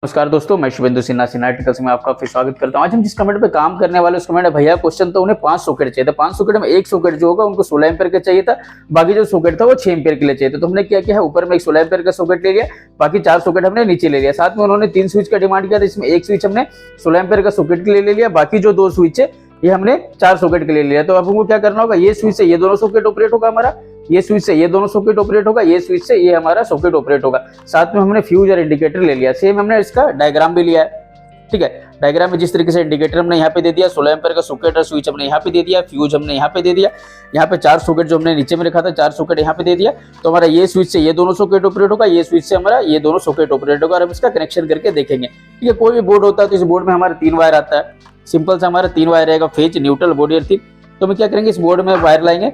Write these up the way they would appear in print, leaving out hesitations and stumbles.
नमस्कार दोस्तों, मैं शुभेंदु सिन्हा सिन्हार्टिकल्स में आपका फिर स्वागत करता हूं। आज हम जिस कमेंट पे काम करने वाले उस कमेंट है भैया क्वेश्चन तो उन्हें 5 सॉकेट चाहिए था। 5 सॉकेट में एक सॉकेट जो होगा उनको 16 एम्पीयर का चाहिए था, बाकी जो सॉकेट था वो 6 एम्पीयर के लिए चाहिए था। तो हमने क्या किया है, ऊपर में एक 16 एम्पीयर का सॉकेट ले लिया, बाकी 4 सॉकेट हमने नीचे ले लिया। साथ में उन्होंने 3 स्विच का डिमांड किया था, इसमें एक स्विच हमने 16 एम्पीयर का सॉकेट के लिए ले लिया, बाकी जो 2 स्विच है ये हमने 4 सॉकेट के लिए लिया। तो अब हमको क्या करना होगा, ये स्विच से ये दोनों सॉकेट ऑपरेट होगा हमारा, ये स्विच से ये दोनों सॉकेट ऑपरेट होगा, ये स्विच से ये हमारा सॉकेट ऑपरेट होगा। साथ में हमने फ्यूज और इंडिकेटर ले लिया, सेम हमने इसका डायग्राम भी लिया है। ठीक है, डायग्राम में जिस तरीके से इंडिकेटर हमने यहाँ पे दे दिया, 16 एम्पीयर का सॉकेट और स्विच हमने यहाँ पे दे दिया, फ्यूज हमने यहाँ पे दे दिया, यहाँ पे 4 सॉकेट जो हमने नीचे में रखा था 4 सॉकेट यहाँ पे दे दिया। तो हमारा ये स्विच से ये दोनों सॉकेट ऑपरेट होगा, ये स्विच से हमारा ये दोनों सॉकेट ऑपरेट होगा और हम इसका कनेक्शन करके देखेंगे। ठीक है, कोई भी बोर्ड होता है तो इस बोर्ड में हमारा 3 वायर आता है, सिंपल सा हमारा 3 वायर रहेगा, फेज, न्यूट्रल, बॉडी अर्थिंग। तो हम क्या करेंगे, इस बोर्ड में वायर लाएंगे,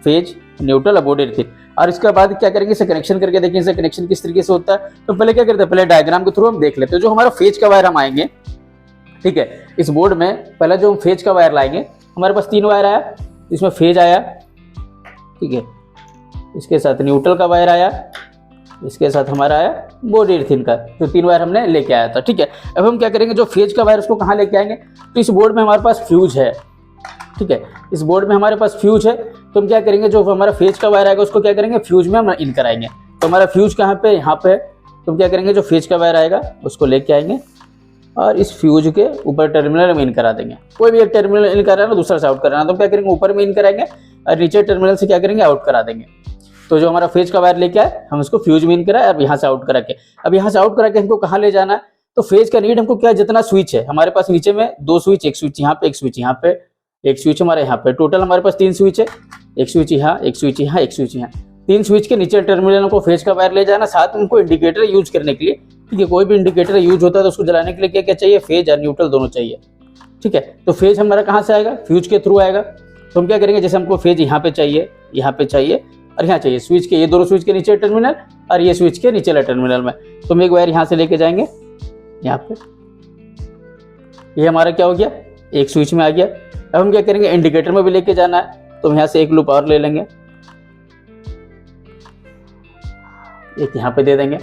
फेज, न्यूट्रल और बॉडी अर्थिंग, और इसके बाद क्या करेंगे, इसे कनेक्शन करके देखेंगे इसे कनेक्शन किस तरीके से होता है। तो पहले क्या करते हैं, पहले डायग्राम के थ्रू हम देख लेते हैं। जो हमारा फेज का वायर हम आएंगे, ठीक है, इस बोर्ड में पहले जो हम फेज का वायर लाएंगे, हमारे पास 3 वायर आया, इसमें फेज आया, ठीक है, इसके साथ न्यूट्रल का वायर आया, इसके साथ हमारा आया बॉडी अर्थिंग का, तो 3 वायर हमने लेके आया था। ठीक है, अब हम क्या करेंगे, जो फेज का वायर उसको कहाँ लेके आएंगे, तो इस बोर्ड में हमारे पास फ्यूज है। ठीक है, इस बोर्ड में हमारे पास फ्यूज है, तो हम क्या करेंगे, जो हमारा फेज का वायर आएगा उसको क्या करेंगे, फ्यूज में हम इन कराएंगे। तो हमारा फ्यूज कहाँ पे, यहाँ पे है, तो हम क्या करेंगे, जो फेज का वायर आएगा उसको लेके आएंगे और इस फ्यूज के ऊपर टर्मिनल में इन करा देंगे। कोई भी एक टर्मिनल इन करा ना, दूसरा से आउट कराना, तो हम क्या करेंगे, ऊपर में इन कराएंगे और नीचे टर्मिनल से क्या करेंगे, आउट करा देंगे। तो जो हमारा फेज का वायर लेके आए, हम उसको फ्यूज में इन कराए और यहाँ से आउट करा के, अब यहाँ से आउट करा के हमको कहाँ ले जाना है, तो फेज का नीड हमको क्या, जितना स्विच है हमारे पास नीचे में 2 स्विच, एक स्विच यहाँ पे, एक स्विच यहाँ पे, एक स्विच हमारे यहाँ पे, टोटल हमारे पास 3 स्विच है, एक स्विच यहाँ, एक स्विच यहाँ, एक स्विच यहाँ, 3 स्विच के नीचे टर्मिनल को फेज का वायर ले जाना। साथ में उनको इंडिकेटर यूज करने के लिए, ठीक है, कोई भी इंडिकेटर यूज होता है तो उसको जलाने के लिए क्या क्या चाहिए, फेज और न्यूट्रल दोनों चाहिए। ठीक है, तो फेज हमारा कहाँ से आएगा, फ्यूज के थ्रू आएगा। तो हम क्या करेंगे, जैसे हमको फेज यहाँ पे चाहिए, यहाँ पे चाहिए और यहाँ चाहिए, स्विच के ये दोनों स्विच के नीचे टर्मिनल और ये स्विच के नीचे टर्मिनल में, तो हम एक वायर यहाँ से लेके जाएंगे यहाँ पे, ये हमारा क्या हो गया, एक स्विच में आ गया। अब हम क्या करेंगे, इंडिकेटर में भी लेके जाना है, तो हम यहाँ से एक लूप और ले लेंगे, एक यहाँ पे दे देंगे।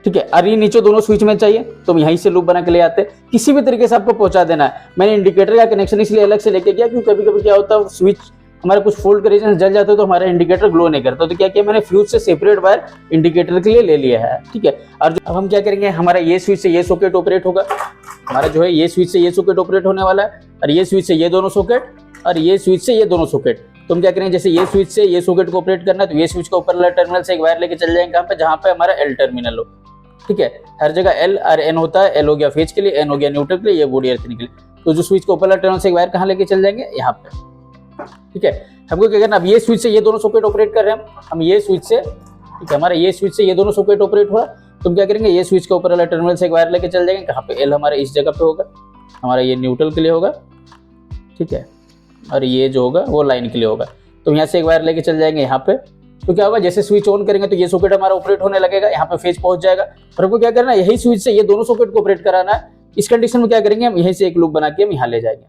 ठीक है, और ये नीचे दोनों स्विच में चाहिए तो हम यहीं से लूप बना के ले आते हैं। किसी भी तरीके से आपको पहुंचा देना है। मैंने इंडिकेटर का कनेक्शन इसलिए अलग से लेके गया क्योंकि कभी कभी क्या होता है, स्विच हमारे कुछ फॉल्ट के रीजन जल जाते हैं तो हमारा इंडिकेटर ग्लो नहीं करता, तो क्या किया मैंने, फ्यूज से सेपरेट वायर इंडिकेटर के लिए ले लिया है। ठीक है, और अब हम क्या करेंगे, हमारा ये स्विच से ये सॉकेट ऑपरेट होगा, हमारा जो है ये स्विच से ये सॉकेट ऑपरेट होने वाला है, और ये स्विच से ये दोनों सॉकेट और ये स्विच से ये दोनों सॉकेट। तो हम क्या करेंगे, जैसे ये स्विच से ये सॉकेट को ऑपरेट करना है तो ये स्विच का ऊपर वाला टर्मिनल से एक वायर लेके चल जाएंगे कहाँ पे, जहाँ पे हमारा एल टर्मिनल हो। ठीक है, हर जगह एल और एन होता है, एल हो गया फेज के लिए, एन हो गया न्यूट्रल के लिए, ये बॉडी अर्थिंग के लिए। तो जो स्विच को ऊपर वाला टर्मिनल से एक वायर कहाँ लेके चल जाएंगे, यहाँ पे। ठीक है, हमको क्या करना, अब ये स्विच से ये दोनों सॉकेट ऑपरेट कर रहे हैं हम ये स्विच से, ठीक है, हमारा ये स्विच से ये दोनों सॉकेट ऑपरेट हुआ, तो हम क्या करेंगे, ये स्विच के ऊपर वाला टर्मिनल से एक वायर लेके चल जाएंगे कहाँ पे, एल हमारा इस जगह पे होगा, हमारा ये न्यूट्रल के लिए होगा। ठीक है, और ये जो होगा वो लाइन के लिए होगा, तो यहाँ से एक वायर लेके चल जाएंगे यहाँ पे। तो क्या होगा, जैसे स्विच ऑन करेंगे तो ये सॉकेट हमारा ऑपरेट होने लगेगा, यहाँ पे फेज पहुंच जाएगा। और हमको क्या करना है, यही स्विच से ये दोनों सॉकेट को ऑपरेट कराना है। इस कंडीशन में क्या करेंगे, हम यहीं से एक लूप बना के हम यहाँ ले जाएंगे।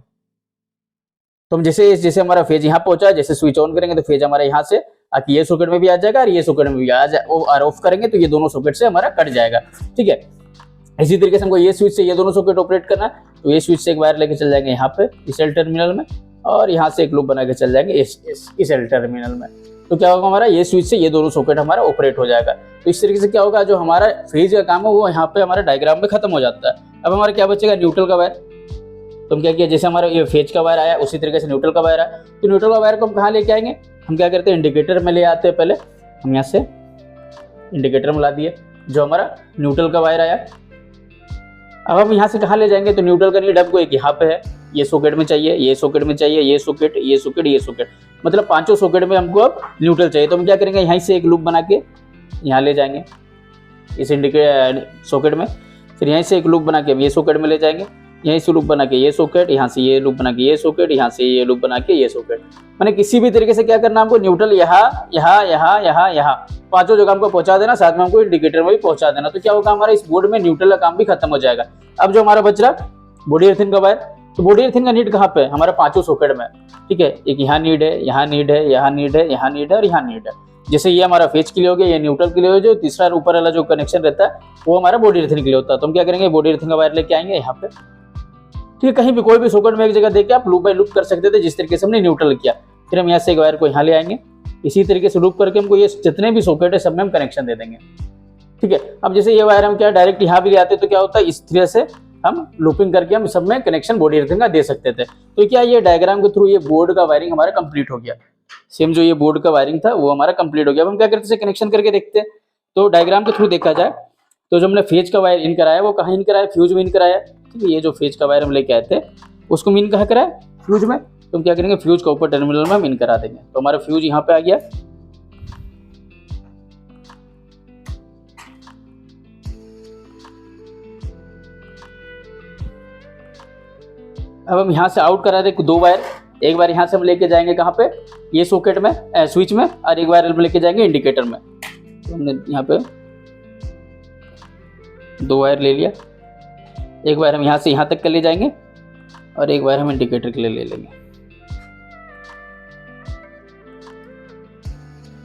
तो हम जैसे हमारा फेज यहाँ पहुंचा, जैसे स्विच ऑन करेंगे तो फेज हमारा यहाँ से आके ये सॉकेट में भी आ जाएगा और ये सॉकेट में भी आ जाए, और ऑफ करेंगे तो ये दोनों सॉकेट से हमारा कट जाएगा। ठीक है, इसी तरीके से हमको ये स्विच से ये दोनों सॉकेट ऑपरेट करना है, तो ये स्विच से एक वायर लेके चल जाएंगे यहाँ पे इस एल टर्मिनल में, और यहाँ से एक लूप बना के चल जाएंगे इस एल टर्मिनल में। तो क्या होगा, हमारा ये स्विच से ये दोनों सॉकेट हमारा ऑपरेट हो जाएगा। तो इस तरीके से क्या होगा, जो हमारा फेज का काम है वो यहाँ पे हमारा डायग्राम में खत्म हो जाता है। अब हमारा क्या बचेगा, न्यूट्रल का वायर। तो हम क्या किया, जैसे हमारा ये फेज का वायर आया उसी तरीके से न्यूट्रल का वायर आया, तो न्यूट्रल का वायर को हम कहाँ लेके आएंगे, हम क्या करते हैं, इंडिकेटर में ले आते हैं। पहले हम यहाँ से इंडिकेटर में ला दिए जो हमारा न्यूट्रल का वायर आया। अब हम यहाँ से कहाँ ले जाएंगे, तो न्यूट्रल का नीड हमको एक यहाँ पे है, ये सॉकेट में चाहिए, ये सॉकेट में चाहिए, ये सॉकेट, ये सॉकेट, ये सॉकेट, मतलब 5 सॉकेट में हमको अब न्यूट्रल चाहिए। तो हम क्या करेंगे, यहीं से एक लूप बना के यहाँ ले जाएंगे इस सॉकेट में, फिर यहीं से एक लूप बना के हम ये सॉकेट में ले जाएंगे, यहीं से लूप बना के ये सॉकेट, यहाँ से ये लूप बना के ये सॉकेट, यहाँ से ये लूप बना के ये सॉकेट। मैंने किसी भी तरीके से क्या करना, हमको न्यूट्रल यहाँ यहाँ यहाँ यहाँ यहाँ 5 जगह हमको पहुंचा देना, साथ में हमको इंडिकेटर में भी पहुंचा देना। तो क्या होगा, हमारा इस बोर्ड में न्यूट्रल का काम भी खत्म हो जाएगा। अब जो हमारा बच रहा बॉडी अर्थिंग का वायर, तो बॉडी अर्थिंग का नीड कहाँ पे है, हमारा 5 सॉकेट में। ठीक है, एक यहाँ नीड है, यहाँ नीड है, यहाँ नीड है, यहाँ नीड है और यहाँ नीड है। जैसे ये हमारा फेज के लिए हो गया, ये न्यूट्रल के लिए हो, जो तीसरा ऊपर वाला जो कनेक्शन रहता है वो हमारा बॉडी इरेथिंग के लिए होता है। तो हम क्या करेंगे, बॉडी इरेथिंग का वायर लेके आएंगे यहाँ पे, ठीक है। कहीं भी कोई भी सॉकेट में एक जगह देके आप लूप बाय लूप कर सकते थे, जिस तरीके से हमने न्यूट्रल किया। फिर हम यहाँ से एक वायर को यहाँ ले आएंगे, इसी तरीके से लूप करके हमको ये जितने भी सॉकेट है सब में हम कनेक्शन दे देंगे, ठीक है। अब जैसे ये वायर हम क्या डायरेक्ट यहाँ भी ले आते तो क्या होता है, इस तरह से हम लूपिंग करके हम सब में कनेक्शन बॉडी इरेथिंग का दे सकते थे। तो क्या ये डायग्राम के थ्रू ये बोर्ड का वायरिंग हमारा कंप्लीट हो गया। सेम जो ये बोर्ड का वायरिंग था वो हमारा कंप्लीट हो गया। अब हम क्या करते हैं, कनेक्शन करके देखते हैं। तो डायग्राम के थ्रू देखा जाए तो जो हमने फेज का वायर इन कराया वो कहाँ इन कराया, फ्यूज में इन कराया, ठीक है। ये जो फेज का वायर हम लेके आए थे उसको इन कहाँ कराया, फ्यूज में। तो हम क्या करेंगे, फ्यूज का ऊपर टर्मिनल में हम इन करा देंगे। तो हमारा फ्यूज यहाँ पे आ गया। अब हम यहाँ से आउट करा दें 2 वायर। एक बार यहाँ से हम लेके जाएंगे कहाँ पे, ये सॉकेट में स्विच में, और एक वायर हम लेके जाएंगे इंडिकेटर में। तो हमने यहाँ पे 2 वायर ले लिया। एक वायर हम यहाँ से यहाँ तक के ले जाएंगे और एक वायर हम इंडिकेटर के लिए ले लेंगे।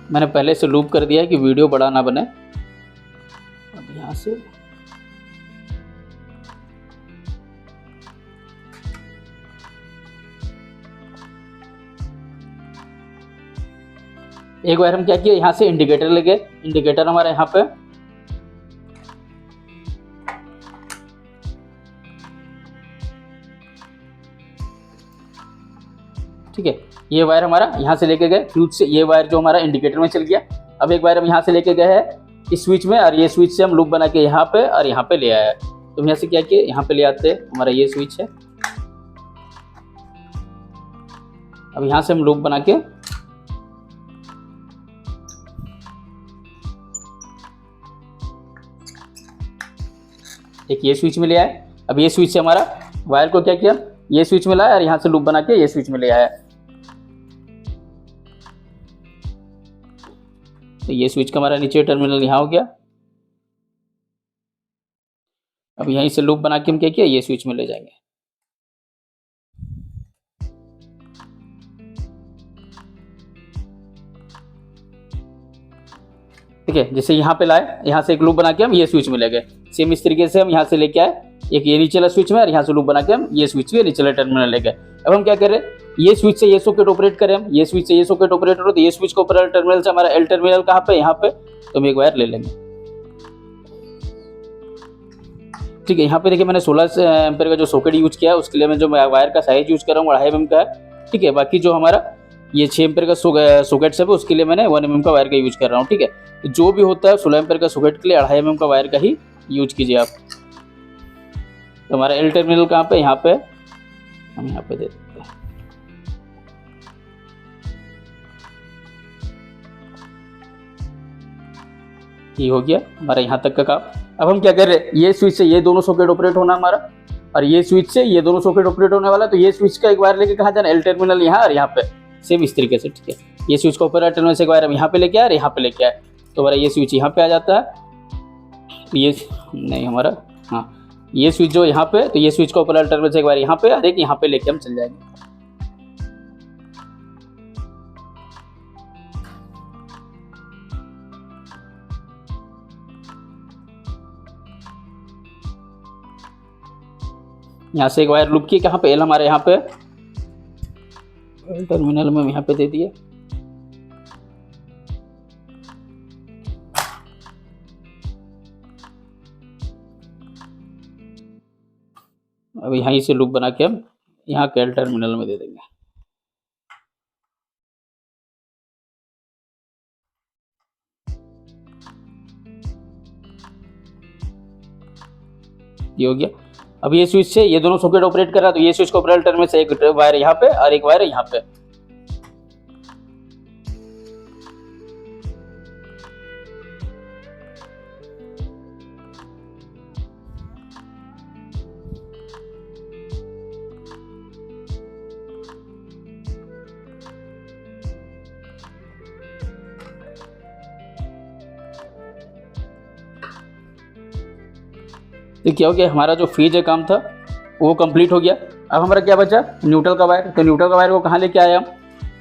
मैंने पहले से लूप कर दिया है कि वीडियो बड़ा ना बने। अब यहाँ से एक बार हम क्या किया, यहाँ से इंडिकेटर ले गए। इंडिकेटर हमारा यहाँ पे, ठीक है। ये वायर हमारा यहाँ से लेके गए फ्यूज से, ये वायर जो हमारा इंडिकेटर में चल गया। अब एक वायर हम यहाँ से लेके गए हैं इस स्विच में, और ये स्विच से हम लूप बना के यहाँ पे और यहाँ पे ले आया है। तो हम यहाँ से क्या किए, यहाँ पे ले आते हैं, हमारा ये स्विच है। अब यहाँ से हम लूप बना के एक ये स्विच में ले आए। अब ये स्विच से हमारा वायर को क्या किया, ये स्विच में लाया और यहाँ से लूप बना के ये स्विच में ले आया। तो ये स्विच का हमारा नीचे टर्मिनल यहाँ हो गया। अब यहीं से लूप बना के हम क्या किया, ये स्विच में ले जाएंगे। ठीक है, जैसे यहाँ पे लाए, यहाँ से एक लूप बना के हम ये स्विच में ले गए। सेम इस तरीके से हम यहाँ से लेके आए एक ये नीचे वाला स्विच में, और यहाँ से लूप बना के हम ये स्विच के नीचे वाला टर्मिनल ले गए। अब हम क्या कर रहे हैं, ये स्विच से ये सॉकेट ऑपरेट करें, हम ये स्विच से ये सॉकेट ऑपरेट हो, तो ये स्विच को ऊपर वाला टर्मिनल से हमारा एल टर्मिनल कहाँ पे, यहाँ पे। तो हम एक वायर ले लेंगे। ठीक है, यहाँ पे देखिए मैंने 16 एम्पीयर का जो सॉकेट यूज किया है, उसके लिए मैं जो वायर का साइज यूज कर रहा हूँ 2.5 mm का है। ठीक है, बाकी जो हमारा ये 6 एम्पीयर का सॉकेट सब है उसके लिए मैंने 1 mm का वायर का यूज कर रहा हूँ। ठीक है, तो जो भी होता है 16 एम्पीयर का सॉकेट के लिए 2.5 mm का वायर का ही यूज कीजिए आप। तो हमारा एल टर्मिनल कहाँ पे, यहाँ पे, हम यहाँ पे दे देते हैं। ये हो गया हमारा यहाँ तक का काम। अब हम क्या कर रहे हैं, ये स्विच से ये दोनों सॉकेट ऑपरेट होना हमारा, और ये स्विच से ये दोनों सॉकेट ऑपरेट होने वाला। तो ये स्विच का एक वायर लेके कहाँ जाना, एल टर्मिनल यहाँ और यहाँ पे, सेम इस तरीके से। ठीक है, ये स्विच का ऊपर टर्मिनल से एक वायर हम यहाँ पे लेके आए और यहाँ पे लेके आए, तो हमारा ये स्विच यहाँ पे आ जाता है। ये नहीं हमारा, हाँ ये स्विच जो यहाँ पे, तो ये स्विच का ऊपर टर्मिनल से एक बार यहाँ पे और एक यहाँ पे लेके हम चल जाएंगे। यहाँ से एक वायर लूप की कहाँ पे, एल हमारे यहाँ पे टर्मिनल में यहाँ पे दे दिए। अब यहीं से लूप बना के हम यहाँ के एल टर्मिनल में दे देंगे। ये हो गया। अब ये स्विच से ये दोनों सॉकेट ऑपरेट कर रहा है, तो ये स्विच को ऊपर टर्मिनल से एक वायर यहाँ पे और एक वायर यहाँ पे। तो क्या हो गया, हमारा जो फेज का काम था वो कंप्लीट हो गया। अब हमारा क्या बचा, न्यूट्रल का वायर। तो न्यूट्रल का वायर को कहाँ लेके आए हम,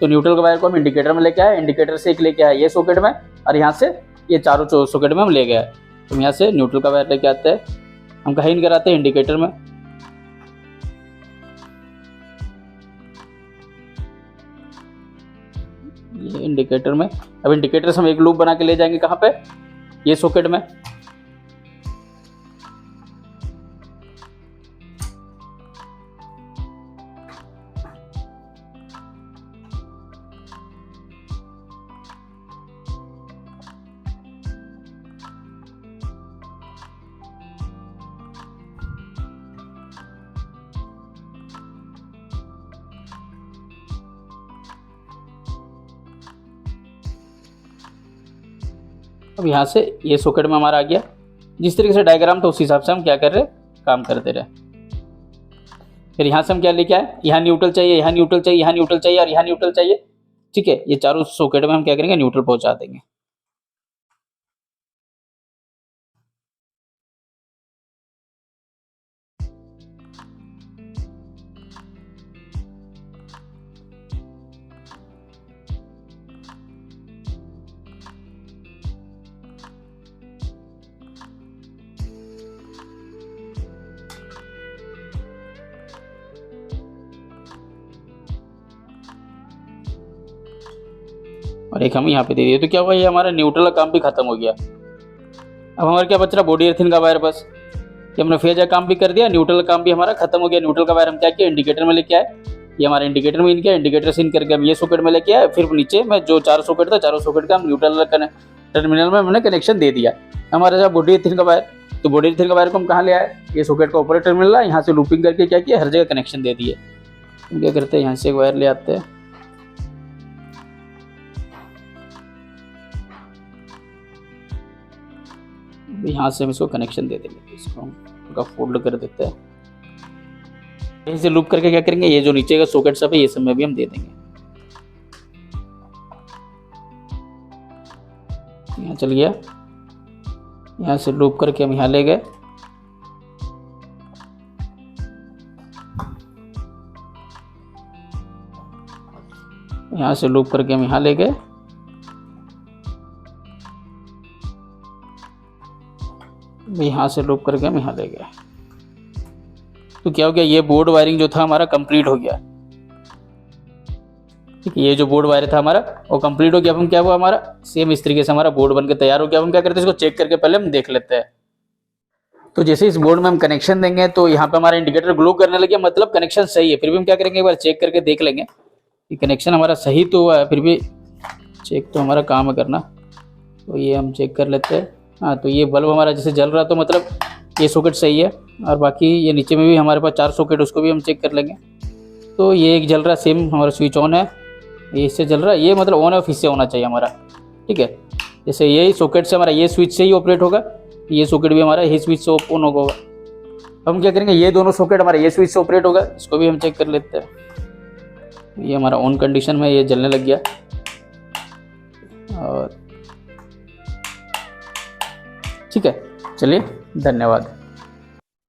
तो न्यूट्रल का वायर को हम इंडिकेटर में लेके आए, इंडिकेटर से एक लेके आए ये सॉकेट में, और यहाँ से ये चारों सॉकेट में हम ले गए। तो यहाँ से न्यूट्रल का वायर लेके आते हैं, हम कहीं इन कराते हैं इंडिकेटर में। ये इंडिकेटर में, अब इंडिकेटर से हम एक लूप बना के ले जाएंगे कहाँ पे, ये सॉकेट में। अब यहाँ से ये सॉकेट में हमारा आ गया। जिस तरीके से डायग्राम था उस हिसाब से हम क्या कर रहे, काम करते रहे। फिर यहाँ से हम क्या लेके आए, यहाँ न्यूट्रल चाहिए, यहाँ न्यूट्रल चाहिए, यहाँ न्यूट्रल चाहिए और यहाँ न्यूट्रल चाहिए। ठीक है, ये चारों सॉकेट में हम क्या करेंगे, न्यूट्रल पहुंचा देंगे। और एक हम यहाँ पे दे दिए, तो क्या हुआ, ये हमारा न्यूट्रल का काम भी खत्म हो गया। अब हमारा क्या बच रहा, बॉडी अर्थिंग का वायर बस। ये हमने फेज का काम भी कर दिया, न्यूट्रल का काम भी हमारा खत्म हो गया। न्यूट्रल का वायर हम क्या किया, इंडिकेटर में लेके आए, ये हमारे इंडिकेटर में इन किया, इंडिकेटर से इन करके हम ये सॉकेट में लेके आए। फिर नीचे में जो चार सॉकेट था, चारों सॉकेट का हम न्यूट्रल टर्मिनल में हमने कनेक्शन दे दिया। हमारा जब बॉडी अर्थिंग का वायर, तो बॉडी अर्थिंग का वायर को हम कहाँ ले आए, ये सॉकेट का ऊपर टर्मिनल है, यहाँ से लूपिंग करके क्या किया, हर जगह कनेक्शन दे दिए। हम क्या करते हैं, यहाँ से एक वायर ले आते हैं, यहाँ से हम इसको कनेक्शन दे देंगे, इसको हम फोल्ड कर देते हैं। यहीं से लूप करके क्या करेंगे, ये जो नीचे का सॉकेट सब है ये सब में भी हम दे देंगे। यहाँ चल गया, यहाँ से लूप करके हम यहाँ ले गए, यहाँ से लूप करके हम यहाँ ले गए, यहाँ से लूप करके हम यहाँ ले गए। तो क्या हो गया, ये बोर्ड वायरिंग जो था हमारा कंप्लीट हो गया। ठीक है, ये जो बोर्ड वायर था हमारा वो कंप्लीट हो गया। अब हम क्या हुआ, हमारा सेम इस तरीके से हमारा बोर्ड बन के तैयार हो गया। अब हम क्या करते हैं, इसको चेक करके पहले हम देख लेते हैं। तो जैसे इस बोर्ड में हम कनेक्शन देंगे तो यहाँ पे हमारा इंडिकेटर ग्लो करने लगे, मतलब कनेक्शन सही है। फिर भी हम क्या करेंगे, एक बार चेक करके देख लेंगे कि कनेक्शन हमारा सही तो हुआ है। फिर भी चेक तो हमारा काम है करना, तो ये हम चेक कर लेते हैं। हाँ, तो ये बल्ब हमारा जैसे जल रहा, तो मतलब ये सॉकेट सही है। और बाकी ये नीचे में भी हमारे पास 4 सॉकेट, उसको भी हम चेक कर लेंगे। तो ये एक जल रहा, सेम हमारा स्विच ऑन है, ये इससे जल रहा है, ये मतलब ऑन ऑफ इससे होना चाहिए हमारा। ठीक है, जैसे यही सॉकेट से हमारा ये स्विच से ही ऑपरेट होगा, ये सॉकेट भी हमारा ये स्विच से ऑन होगा। हम क्या करेंगे, ये दोनों सॉकेट हमारा ये स्विच से ऑपरेट होगा, इसको भी हम चेक कर लेते हैं। ये हमारा ऑन कंडीशन में ये जलने लग गया। और ठीक है, चलिए, धन्यवाद।